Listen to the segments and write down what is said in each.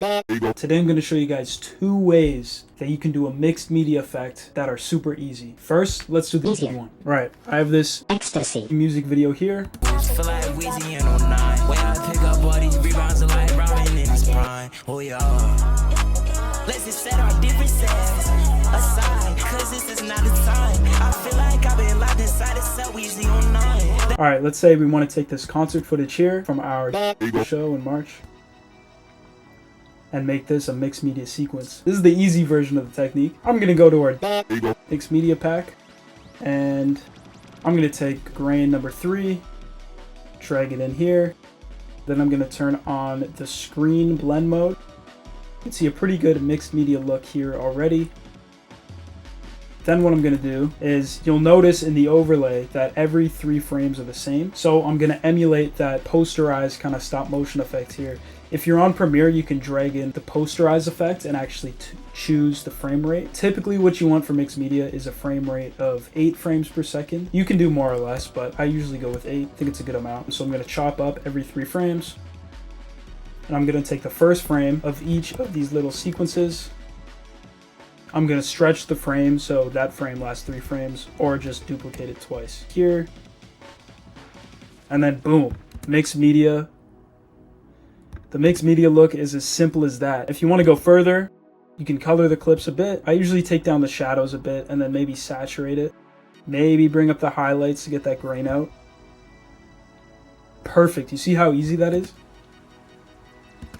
Today I'm going to show you guys 2 ways that you can do a mixed media effect that are super easy. First, let's do the easy one. Right, I have this xtsy music video here. Let's just set our differences aside, cause this is not the time. I feel like I've been locked inside a cell, we usually on 9. Alright, let's say we want to take this concert footage here from our show in March and make this a mixed media sequence. This is the easy version of the technique. I'm going to go to our mixed media pack and I'm going to take grain number 3, drag it in here. Then I'm going to turn on the screen blend mode. You can see a pretty good mixed media look here already. Then what I'm going to do is you'll notice in the overlay that every 3 frames are the same. So I'm going to emulate that posterized kind of stop motion effect here. If you're on Premiere, you can drag in the posterize effect and actually choose the frame rate. Typically what you want for mixed media is a frame rate of 8 frames per second. You can do more or less, but I usually go with 8. I think it's a good amount. So I'm going to chop up every 3 frames. And I'm going to take the first frame of each of these little sequences. I'm going to stretch the frame so that frame lasts 3 frames, or just duplicate it twice here. And then boom, mixed media. The mixed media look is as simple as that. If you want to go further, you can color the clips a bit. I usually take down the shadows a bit and then maybe saturate it. Maybe bring up the highlights to get that grain out. Perfect. You see how easy that is?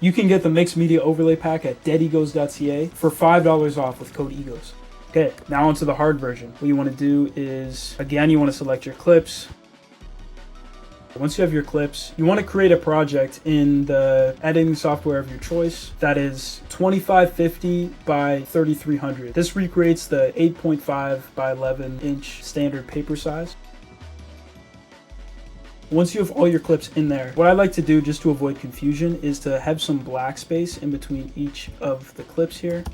You can get the mixed media overlay pack at deadegos.ca for $5 off with code egøs. Okay, now onto the hard version. What you want to do is, again, you want to select your clips. Once you have your clips, you want to create a project in the editing software of your choice that is 2550 by 3300. This recreates the 8.5 by 11 inch standard paper size. Once you have all your clips in there, what I like to do just to avoid confusion is to have some black space in between each of the clips here.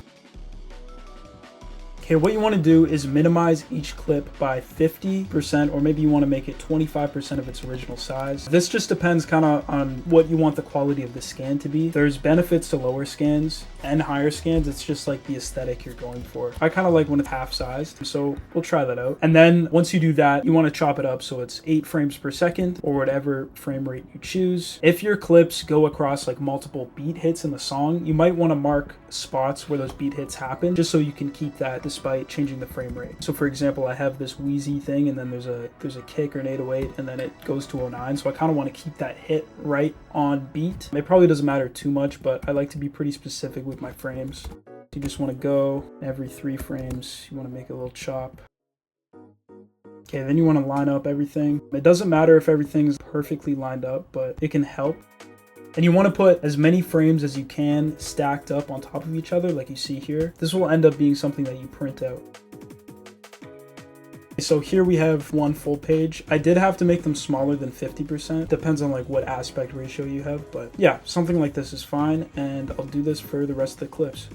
Okay, what you want to do is minimize each clip by 50%, or maybe you want to make it 25% of its original size. This just depends kind of on what you want the quality of the scan to be. There's benefits to lower scans and higher scans. It's just like the aesthetic you're going for. I kind of like when it's half sized, so we'll try that out. And then once you do that, you want to chop it up so it's 8 frames per second or whatever frame rate you choose. If your clips go across like multiple beat hits in the song, you might want to mark spots where those beat hits happen just so you can keep that despite changing the frame rate. So for example, I have this wheezy thing and then there's a kick or an 808 and then it goes to 09. So I kind of want to keep that hit right on beat. It probably doesn't matter too much, but I like to be pretty specific with my frames. You just want to go every 3 frames. You want to make a little chop. Okay, then you want to line up everything. It doesn't matter if everything's perfectly lined up, but it can help. And you want to put as many frames as you can stacked up on top of each other like you see here. This will end up being something that you print out. So here we have one full page. I did have to make them smaller than 50%. Depends on like what aspect ratio you have, but yeah, something like this is fine. And I'll do this for the rest of the clips.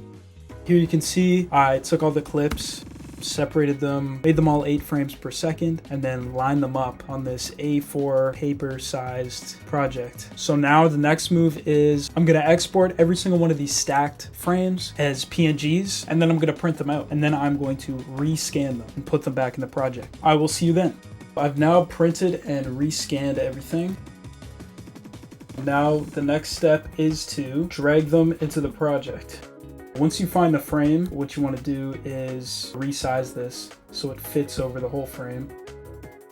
Here you can see I took all the clips, separated them, made them all 8 frames per second, and then lined them up on this A4 paper sized project. So now the next move is I'm going to export every single one of these stacked frames as PNGs, and then I'm going to print them out, and then I'm going to rescan them and put them back in the project. I will see you then. I've now printed and rescanned everything. Now the next step is to drag them into the project. Once you find the frame, what you want to do is resize this so it fits over the whole frame.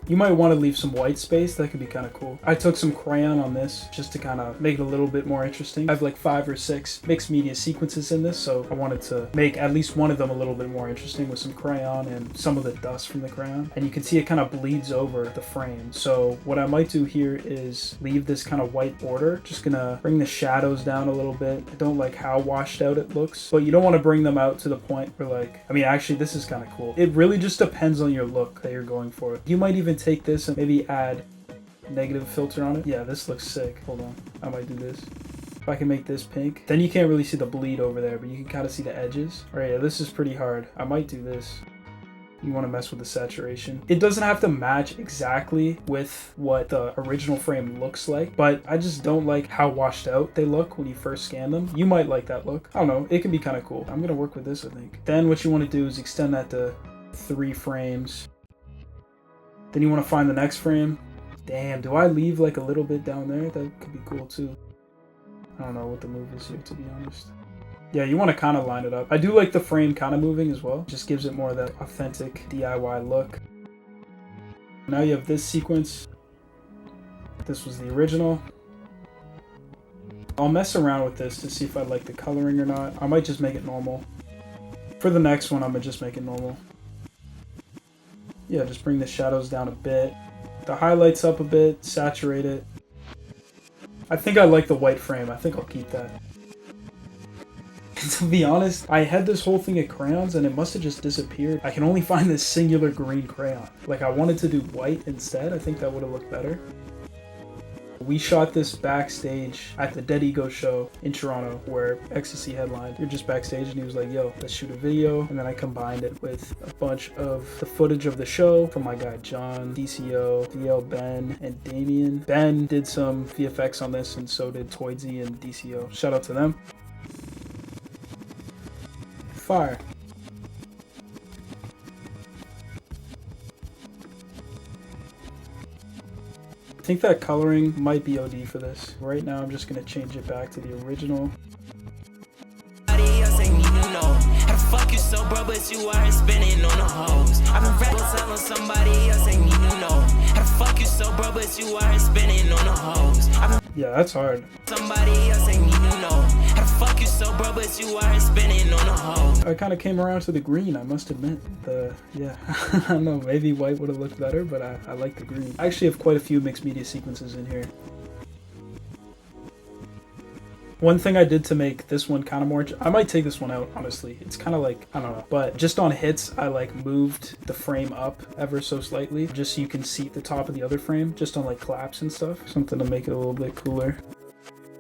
You might want to leave some white space. That could be kind of cool. I took some crayon on this just to kind of make it a little bit more interesting. I have like 5 or 6 mixed media sequences in this, so I wanted to make at least one of them a little bit more interesting with some crayon and some of the dust from the crayon. And you can see it kind of bleeds over the frame. So what I might do here is leave this kind of white border. Just gonna bring the shadows down a little bit. I don't like how washed out it looks, but you don't want to bring them out to the point where like, I mean, actually this is kind of cool. It really just depends on your look that you're going for. You might even take this and maybe add a negative filter on it. Yeah, this looks sick. Hold on, I might do this. If I can make this pink, then you can't really see the bleed over there, but you can kind of see the edges. All right, yeah, this is pretty hard. I might do this. You want to mess with the saturation. It doesn't have to match exactly with what the original frame looks like, but I just don't like how washed out they look when you first scan them. You might like that look. I don't know, it can be kind of cool. I'm gonna work with this, I think. Then what you want to do is extend that to 3 frames. Then you want to find the next frame. Damn, do I leave like a little bit down there? That could be cool too. I don't know what the move is here, to be honest. Yeah, you want to kind of line it up. I do like the frame kind of moving as well. Just gives it more of that authentic DIY look. Now you have this sequence. This was the original. I'll mess around with this to see if I like the coloring or not. I might just make it normal. For the next one, I'm gonna just make it normal. Yeah, just bring the shadows down a bit. The highlights up a bit, saturate it. I think I like the white frame. I think I'll keep that. To be honest, I had this whole thing of crayons and it must have just disappeared. I can only find this singular green crayon. Like, I wanted to do white instead. I think that would have looked better. We shot this backstage at the deadegos show in Toronto where xtsy headlined. You're just backstage and he was like, yo, let's shoot a video. And then I combined it with a bunch of the footage of the show from my guy John, DCO, DL, Ben, and Damien. Ben did some VFX on this and so did Toydsy and DCO. Shout out to them. Fire. I think that coloring might be OD for this. Right now I'm just gonna change it back to the original. How the fuck you so broke, but you are spending on the hoes. I've been rapping telling somebody else ain't me, you know. How the fuck you so broke, but you are spending on the hoes. Yeah, that's hard. Somebody else ain't me, you know. How the fuck you so broke, but you are spending on the hoes. I kind of came around to the green, I must admit. Yeah, I don't know, maybe white would have looked better, but I like the green. I actually have quite a few mixed media sequences in here. One thing I did to make this one kind of more, I might take this one out, honestly. It's kind of like, I don't know, but just on hits, I like moved the frame up ever so slightly, just so you can see the top of the other frame, just on like claps and stuff, something to make it a little bit cooler.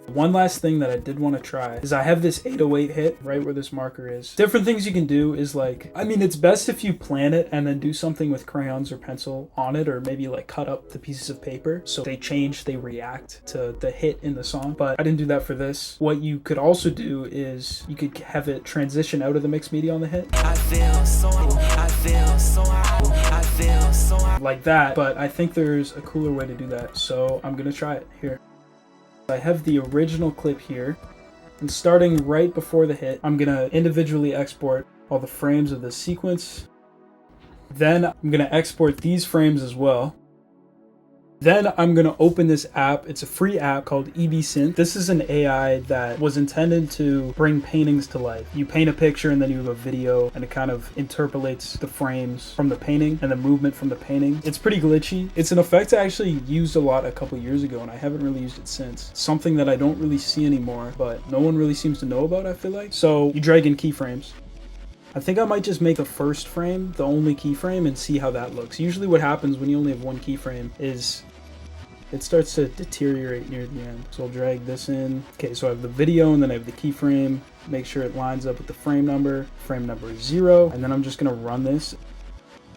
One last thing that I did want to try is I have this 808 hit right where this marker is. Different things you can do is like, I mean, it's best if you plan it and then do something with crayons or pencil on it, or maybe like cut up the pieces of paper so they change, they react to the hit in the song. But I didn't do that for this. What you could also do is you could have it transition out of the mixed media on the hit. I feel so Like that, but I think there's a cooler way to do that. So I'm gonna try it here. I have the original clip here, and starting right before the hit, I'm gonna individually export all the frames of the sequence. Then I'm gonna export these frames as well. Then I'm gonna open this app. It's a free app called EBSynth. This is an AI that was intended to bring paintings to life. You paint a picture and then you have a video and it kind of interpolates the frames from the painting and the movement from the painting. It's pretty glitchy. It's an effect I actually used a lot a couple years ago and I haven't really used it since. Something that I don't really see anymore, but no one really seems to know about, I feel like. So you drag in keyframes. I think I might just make a first frame the only keyframe and see how that looks. Usually what happens when you only have one keyframe is it starts to deteriorate near the end. So I'll drag this in. Okay, so I have the video and then I have the keyframe. Make sure it lines up with the frame number. Frame number is 0. And then I'm just gonna run this.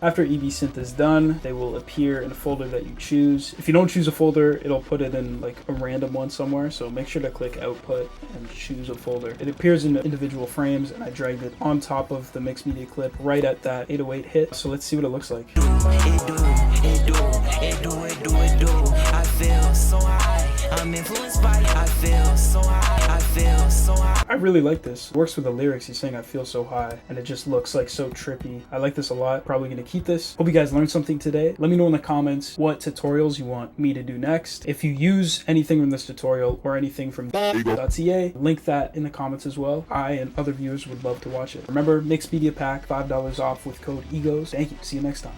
After EBSynth is done, they will appear in a folder that you choose. If you don't choose a folder, it'll put it in like a random one somewhere. So make sure to click output and choose a folder. It appears in individual frames and I dragged it on top of the mixed media clip right at that 808 hit. So let's see what it looks like. I feel so high. I'm influenced by it. I feel so high. I feel so high. I really like this. It works with the lyrics. He's saying I feel so high and it just looks like so trippy. I like this a lot. Probably gonna keep this. Hope you guys learned something today. Let me know in the comments what tutorials you want me to do next. If you use anything from this tutorial or anything from xtsy, link that in the comments as well. I and other viewers would love to watch it. Remember, mixed media pack, $5 off with code egøs. Thank you. See you next time.